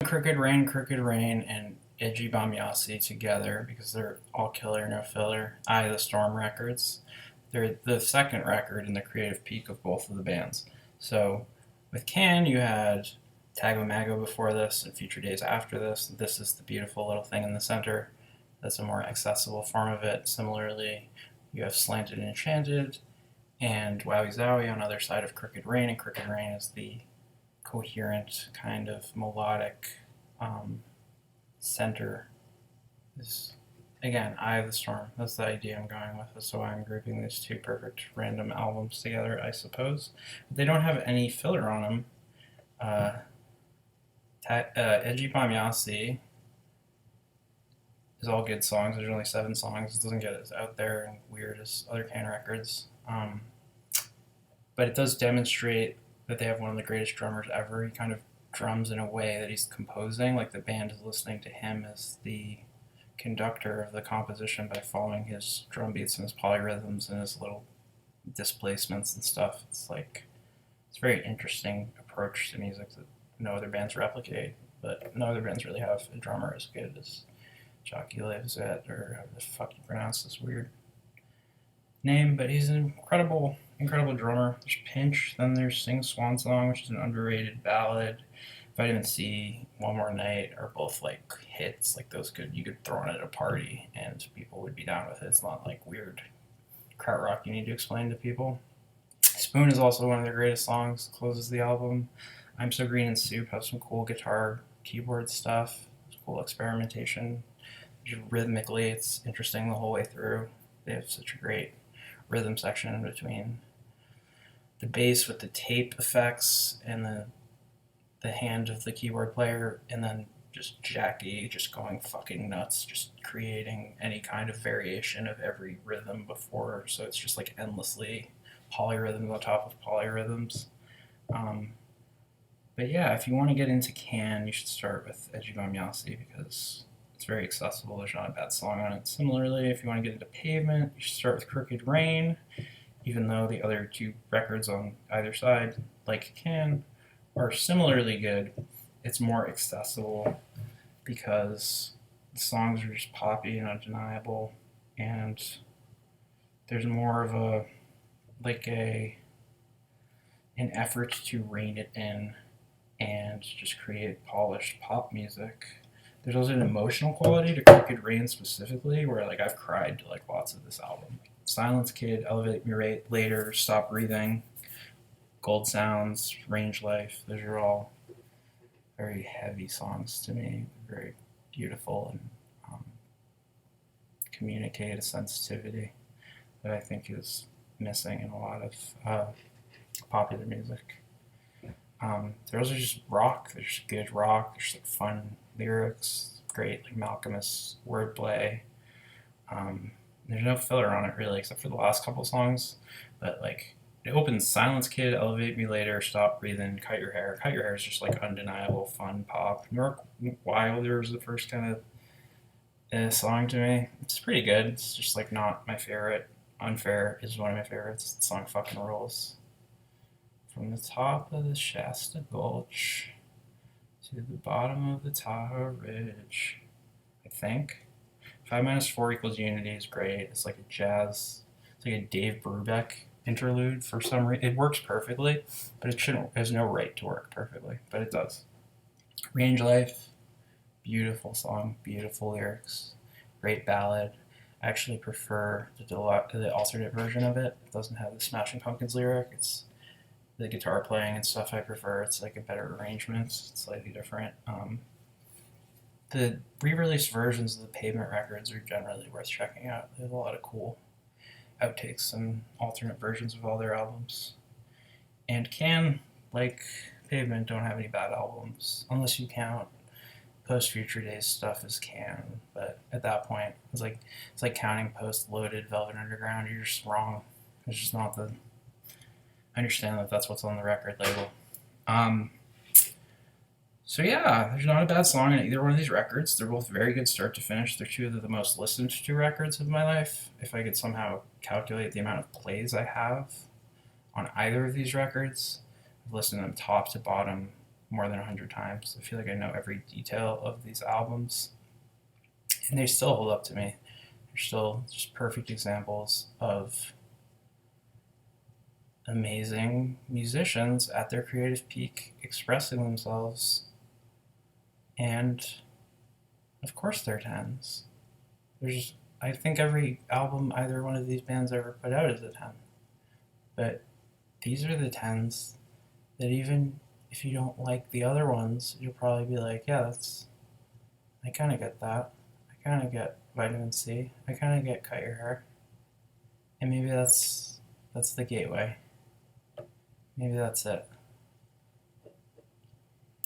Crooked Rain, and Ege Bamyasi together because they're all killer, no filler. Eye of the Storm records. They're the second record in the creative peak of both of the bands. So with Can, you had Tago Mago before this and Future Days after this. This is the beautiful little thing in the center. That's a more accessible form of it. Similarly, you have Slanted and Enchanted and Wowie Zowie on the other side of Crooked Rain, and Crooked Rain is the coherent kind of melodic center. Is again Eye of the Storm. That's the idea I'm going with. That's why I'm grouping these two perfect random albums together, I suppose. But they don't have any filler on them. Ege Bamyasi is all good songs. There's only 7 songs. It doesn't get as out there and weird as other Can records. But it does demonstrate that they have one of the greatest drummers ever. He kind of drums in a way that he's composing, like the band is listening to him as the conductor of the composition by following his drum beats and his polyrhythms and his little displacements and stuff. It's a very interesting approach to music that no other bands replicate, but no other bands really have a drummer as good as Jockey Levzet, or however the fuck you pronounce this weird name, but he's an incredible drummer. There's Pinch, then there's Sing Swan Song, which is an underrated ballad. Vitamin C, One More Night are both like hits, like those you could throw on at a party and people would be down with it. It's not like weird krautrock you need to explain to people. Spoon is also one of their greatest songs, closes the album. I'm So Green and Soup have some cool guitar, keyboard stuff, cool experimentation. Rhythmically, it's interesting the whole way through. They have such a great rhythm section in between the bass with the tape effects and the hand of the keyboard player, and then just Jackie just going fucking nuts, just creating any kind of variation of every rhythm before, so it's just like endlessly polyrhythms on top of polyrhythms. But yeah, if you want to get into Can, you should start with Ege Bamyasi because it's very accessible. There's not a bad song on it. Similarly, if you want to get into Pavement, you should start with Crooked Rain, even though the other 2 records on either side, like Can, are similarly good. It's more accessible because the songs are just poppy and undeniable, and there's more of an effort to rein it in and just create polished pop music. There's also an emotional quality to Crooked Rain specifically, where like I've cried to like lots of this album. Silence Kid, Elevate Me Later, Stop Breathing, Gold Sounds, Range Life. Those are all very heavy songs to me. Very beautiful and communicate a sensitivity that I think is missing in a lot of popular music. Those are just rock. There's good rock. There's like fun lyrics, great like Malcolmist wordplay. There's no filler on it really, except for the last couple songs. But like it opens Silence Kid, Elevate Me Later, Stop Breathing, Cut Your Hair. Cut Your Hair is just like undeniable fun pop. New York Wilder is the first kind of song to me. It's pretty good. It's just like not my favorite. Unfair is one of my favorites. The song fucking rules. From the top of the Shasta Gulch to the bottom of the Tahoe Ridge, I think. 5 minus 4 equals unity is great. It's like a jazz, it's like a Dave Brubeck interlude for some reason. It works perfectly, but it has no right to work perfectly, but it does. Range Life, beautiful song, beautiful lyrics, great ballad. I actually prefer the alternate version of it. It doesn't have the Smashing Pumpkins lyric. It's the guitar playing and stuff I prefer. It's like a better arrangement. It's slightly different. The re-released versions of the Pavement records are generally worth checking out. They have a lot of cool outtakes and alternate versions of all their albums. And Can, like Pavement, don't have any bad albums, unless you count post Future Days stuff as Can. But at that point, it's like counting post Loaded Velvet Underground. You're just wrong. It's just not the. I understand that that's what's on the record label. So yeah, there's not a bad song on either one of these records. They're both very good start to finish. They're 2 of the most listened to records of my life. If I could somehow calculate the amount of plays I have on either of these records, I've listened to them top to bottom more than 100 times. I feel like I know every detail of these albums, and they still hold up to me. They're still just perfect examples of amazing musicians at their creative peak expressing themselves. And of course they're tens. There's I think every album either one of these bands ever put out is a 10. But these are the tens that even if you don't like the other ones, you'll probably be like, yeah, I kind of get that. I kind of get Vitamin C. I kind of get Cut Your Hair. And maybe that's the gateway. Maybe that's it.